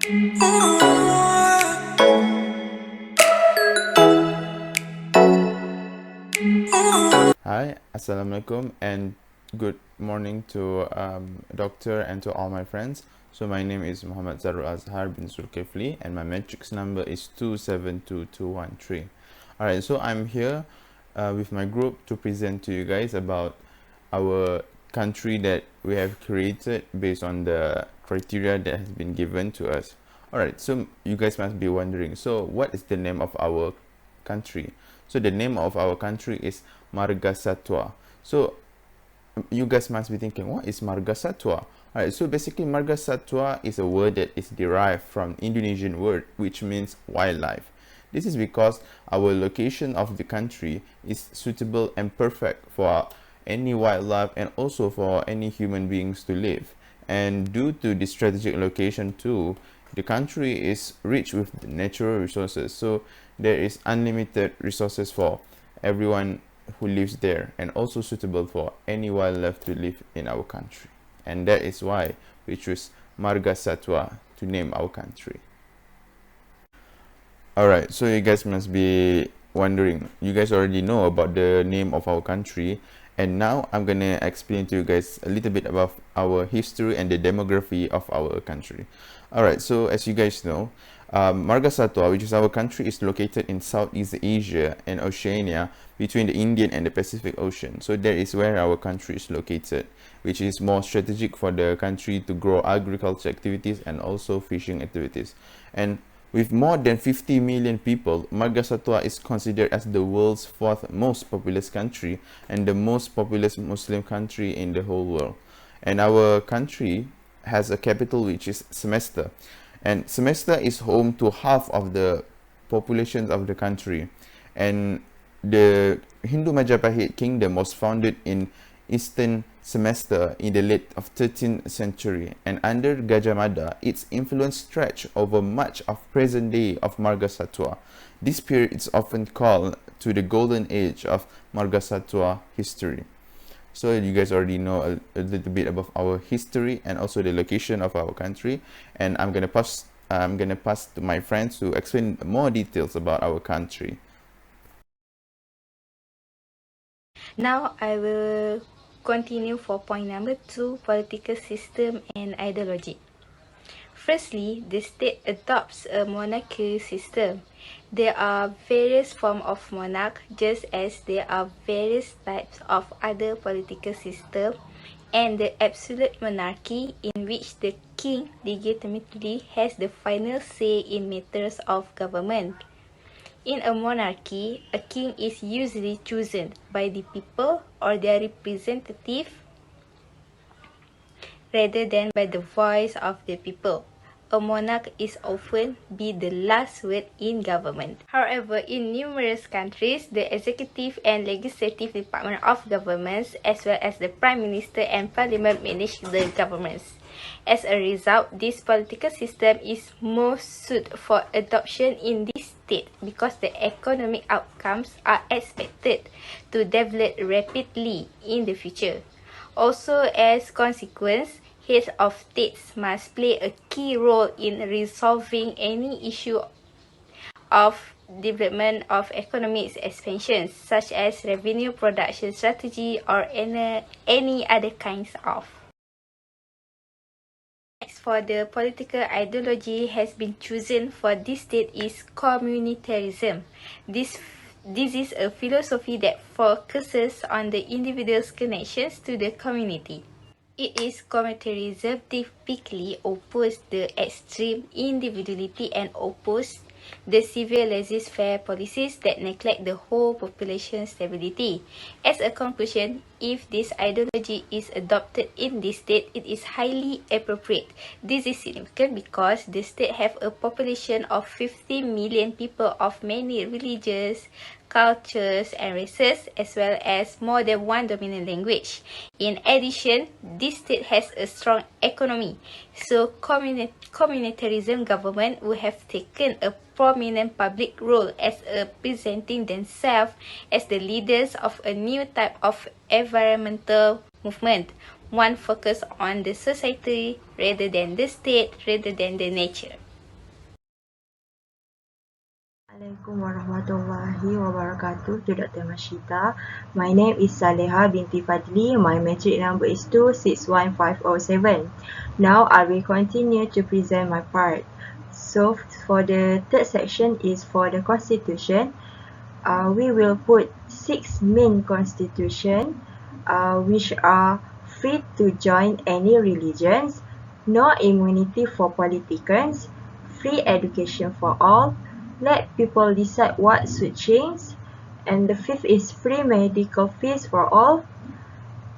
Hi, Assalamualaikum, and good morning to doctor and to all my friends. So my name is Muhammad Zarul Azhar bin Zulkifli, and my matrix number is 2722213. Alright, so I'm here with my group to present to you guys about our country that we have created based on the criteria that has been given to us. Alright, so you guys must be wondering, so what is the name of our country? So the name of our country is Marga Satwa. So you guys must be thinking, what is Marga Satwa? Alright, so basically Marga Satwa is a word that is derived from Indonesian word which means wildlife. This is because our location of the country is suitable and perfect for any wildlife and also for any human beings to live. And due to the strategic location too, the country is rich with natural resources, so there is unlimited resources for everyone who lives there, and also suitable for any wildlife to live in our country. And that is why we choose Marga Satwa to name our country. Alright, so you guys must be wondering, you guys already know about the name of our country, and now I'm gonna explain to you guys a little bit about our history and the demography of our country. Alright, so as you guys know, Marga Satwa, which is our country, is located in Southeast Asia and Oceania between the Indian and the Pacific Ocean. So that is where our country is located, which is more strategic for the country to grow agriculture activities and also fishing activities. And with more than 50 million people, Marga Satwa is considered as the world's fourth most populous country and the most populous Muslim country in the whole world. And our country has a capital which is Semester. And Semester is home to half of the population of the country. And the Hindu Majapahit kingdom was founded in Eastern Semester in the late of 13th century, and under Gajah Mada, its influence stretched over much of present day of Marga Satwa. This period is often called to the golden age of Marga Satwa history. So you guys already know a little bit about our history and also the location of our country, and I'm gonna pass to my friends to explain more details about our country. Now I will continue for point number 2, political system and ideology. Firstly, the state adopts a monarchical system. There are various forms of monarch, just as there are various types of other political systems, and the absolute monarchy, in which the king legitimately has the final say in matters of government. In a monarchy, a king is usually chosen by the people or their representative rather than by the voice of the people. A monarch is often be the last word in government. However, in numerous countries, the executive and legislative department of governments, as well as the prime minister and parliament, manage the governments. As a result, this political system is most suited for adoption in this state because the economic outcomes are expected to develop rapidly in the future. Also, as consequence, heads of states must play a key role in resolving any issue of development of economic expansion, such as revenue production strategy or any other kinds of. Next, for the political ideology has been chosen for this state is communitarism. This is a philosophy that focuses on the individual's connections to the community. It is communitarism typically opposes the extreme individuality and opposes the severe laissez-faire policies that neglect the whole population's stability. As a conclusion, if this ideology is adopted in this state, it is highly appropriate. This is significant because the state have a population of 50 million people of many religions, cultures and races, as well as more than one dominant language. In addition, this state has a strong economy, so communitarianism government would have taken a prominent public role as presenting themselves as the leaders of a new type of environmental movement, one focused on the society rather than the state, rather than the nature. Assalamualaikum warahmatullahi wabarakatuh to Dr. Mashita. My name is Saleha binti Fadli. My metric number is 261507. Now I will continue to present my part. So for the third section is for the constitution. We will put 6 main constitution which are free to join any religions, no immunity for politicians, free education for all, let people decide what should change, and the fifth is free medical fees for all,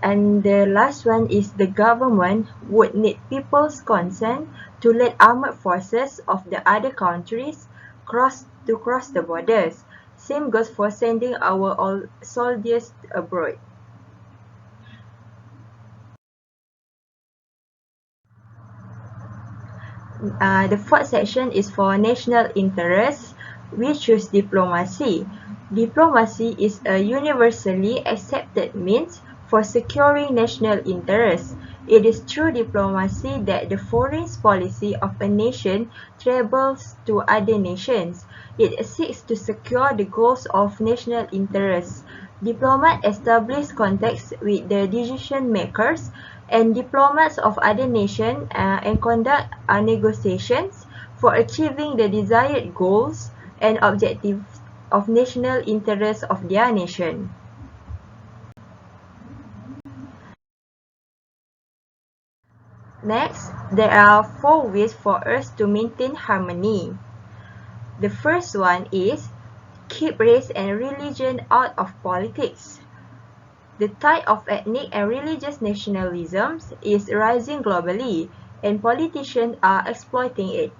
and the last one is the government would need people's consent to let armed forces of the other countries cross the borders. Same goes for sending our soldiers abroad. The fourth section is for national interests. We choose diplomacy. Diplomacy is a universally accepted means for securing national interests. It is through diplomacy that the foreign policy of a nation travels to other nations. It seeks to secure the goals of national interests. Diplomats establish contacts with the decision makers and diplomats of other nations and conduct negotiations for achieving the desired goals and objectives of national interests of their nation. Next, there are 4 ways for us to maintain harmony. The first one is keep race and religion out of politics. The tide of ethnic and religious nationalism is rising globally, and politicians are exploiting it.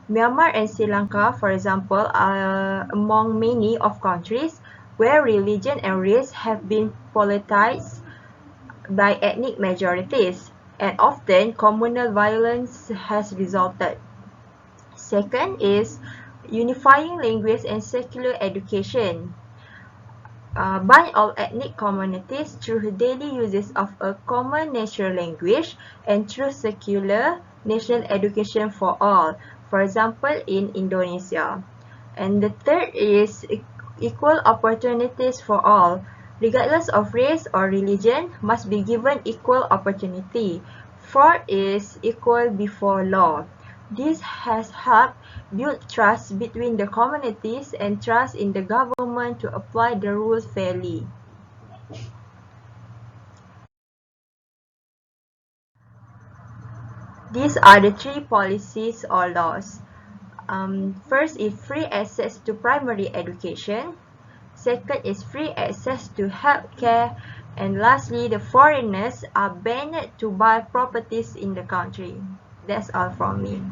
Myanmar and Sri Lanka, for example, are among many of countries where religion and race have been politicized by ethnic majorities, and often communal violence has resulted. Second is unifying language and secular education. Bind all ethnic communities through daily uses of a common natural language and through secular national education for all, for example in Indonesia. And the third is equal opportunities for all. Regardless of race or religion, must be given equal opportunity. Fourth is equal before law. This has helped build trust between the communities and trust in the government to apply the rules fairly. These are the 3 policies or laws. First is free access to primary education. Second is free access to healthcare. And lastly, the foreigners are banned to buy properties in the country. That's all from me.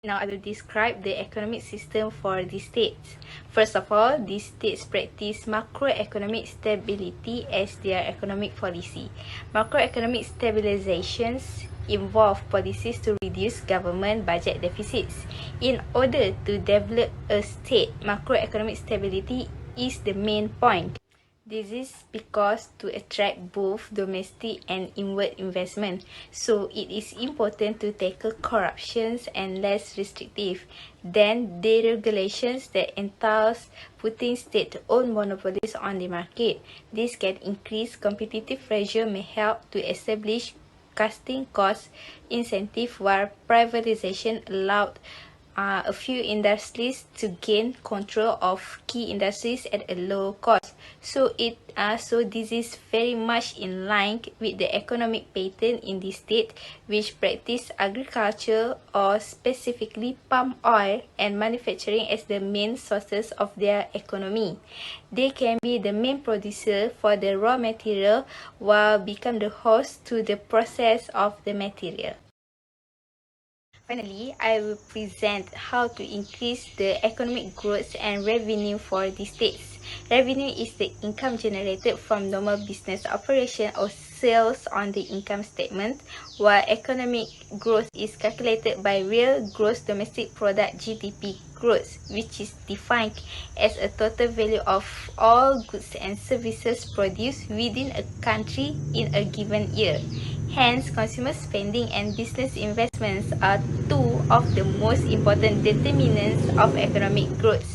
Now I will describe the economic system for these states. First of all, these states practice macroeconomic stability as their economic policy. Macroeconomic stabilizations involve policies to reduce government budget deficits. In order to develop a state, macroeconomic stability is the main point. This is because to attract both domestic and inward investment, so it is important to tackle corruptions and less restrictive than deregulations that entails putting state-owned monopolies on the market. This can increase competitive pressure, may help to establish casting cost incentive, while privatization allowed a few industries to gain control of key industries at a low cost. So this is very much in line with the economic pattern in the state, which practice agriculture or specifically palm oil and manufacturing as the main sources of their economy. They can be the main producer for the raw material while become the host to the process of the material. Finally, I will present how to increase the economic growth and revenue for the states. Revenue is the income generated from normal business operation or sales on the income statement, while economic growth is calculated by real gross domestic product (GDP) growth, which is defined as a total value of all goods and services produced within a country in a given year. Hence, consumer spending and business investments are two of the most important determinants of economic growth.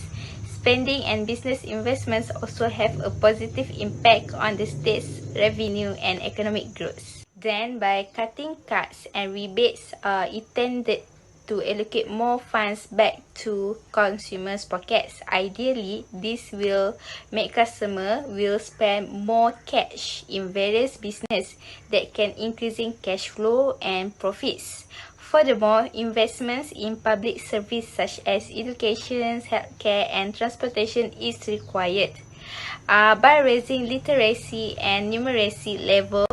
Spending and business investments also have a positive impact on the state's revenue and economic growth. Then, by cutting cuts and rebates, it tended to allocate more funds back to consumers' pockets. Ideally, this will make customer will spend more cash in various business that can increasing cash flow and profits. Furthermore, investments in public service such as education, healthcare and transportation is required. By raising literacy and numeracy level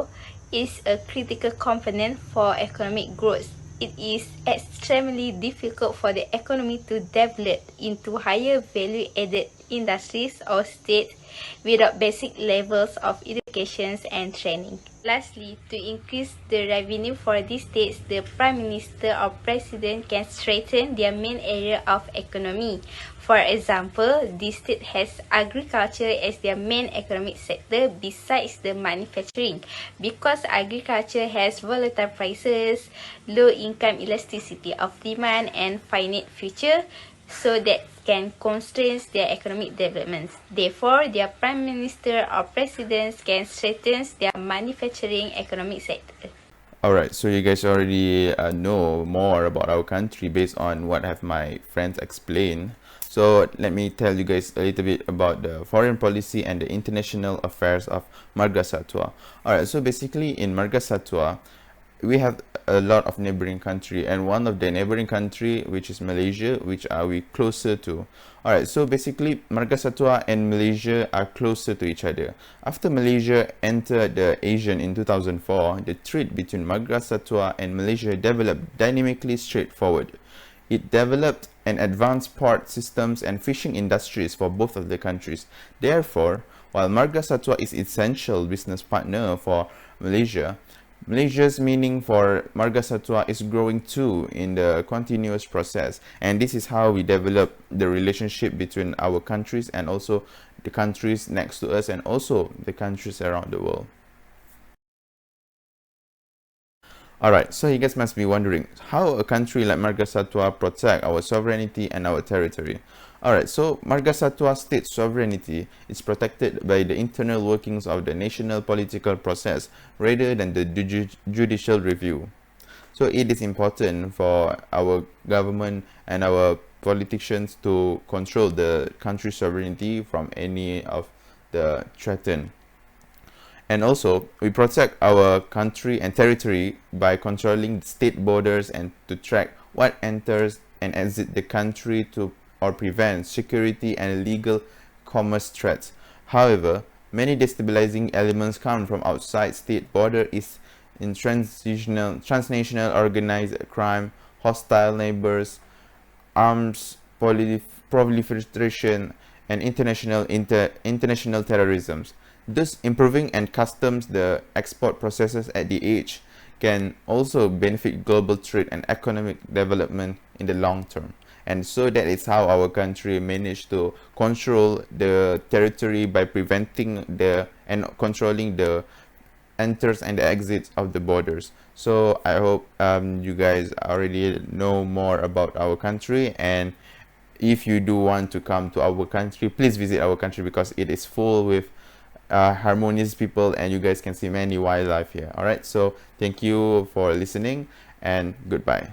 is a critical component for economic growth. It is extremely difficult for the economy to develop into higher value-added industries or states without basic levels of education and training. Lastly, to increase the revenue for these states, the Prime Minister or President can strengthen their main area of economy. For example, this state has agriculture as their main economic sector besides the manufacturing. Because agriculture has volatile prices, low income elasticity of demand and finite future, so that can constrain their economic developments. Therefore, their prime minister or presidents can strengthen their manufacturing economic sector. Alright, so you guys already know more about our country based on what have my friends explained. So let me tell you guys a little bit about the foreign policy and the international affairs of Marga Satwa. Alright, so basically in Marga Satwa, we have a lot of neighboring country, and one of the neighboring country, which is Malaysia, which are we closer to. Alright, so basically Marga Satwa and Malaysia are closer to each other. After Malaysia entered the ASEAN in 2004, the trade between Marga Satwa and Malaysia developed dynamically straightforward. It developed an advanced port systems and fishing industries for both of the countries. Therefore, while Marga Satwa is essential business partner for Malaysia, Malaysia's meaning for Marga Satwa is growing too in the continuous process, and this is how we develop the relationship between our countries and also the countries next to us and also the countries around the world. Alright, so you guys must be wondering how a country like Marga Satwa protect our sovereignty and our territory. Alright, so Marga Satwa state sovereignty is protected by the internal workings of the national political process rather than the judicial review. So it is important for our government and our politicians to control the country's sovereignty from any of the threatened. And also, we protect our country and territory by controlling state borders and to track what enters and exits the country to or prevent security and illegal commerce threats. However, many destabilizing elements come from outside state border is in transnational organized crime, hostile neighbors, arms proliferation, and international terrorism. Thus, improving and customs the export processes at the edge can also benefit global trade and economic development in the long term. And so that is how our country managed to control the territory by preventing the and controlling the enters and the exits of the borders. So I hope you guys already know more about our country, and if you do want to come to our country, please visit our country because it is full with harmonious people and you guys can see many wildlife here. Alright, so thank you for listening and goodbye.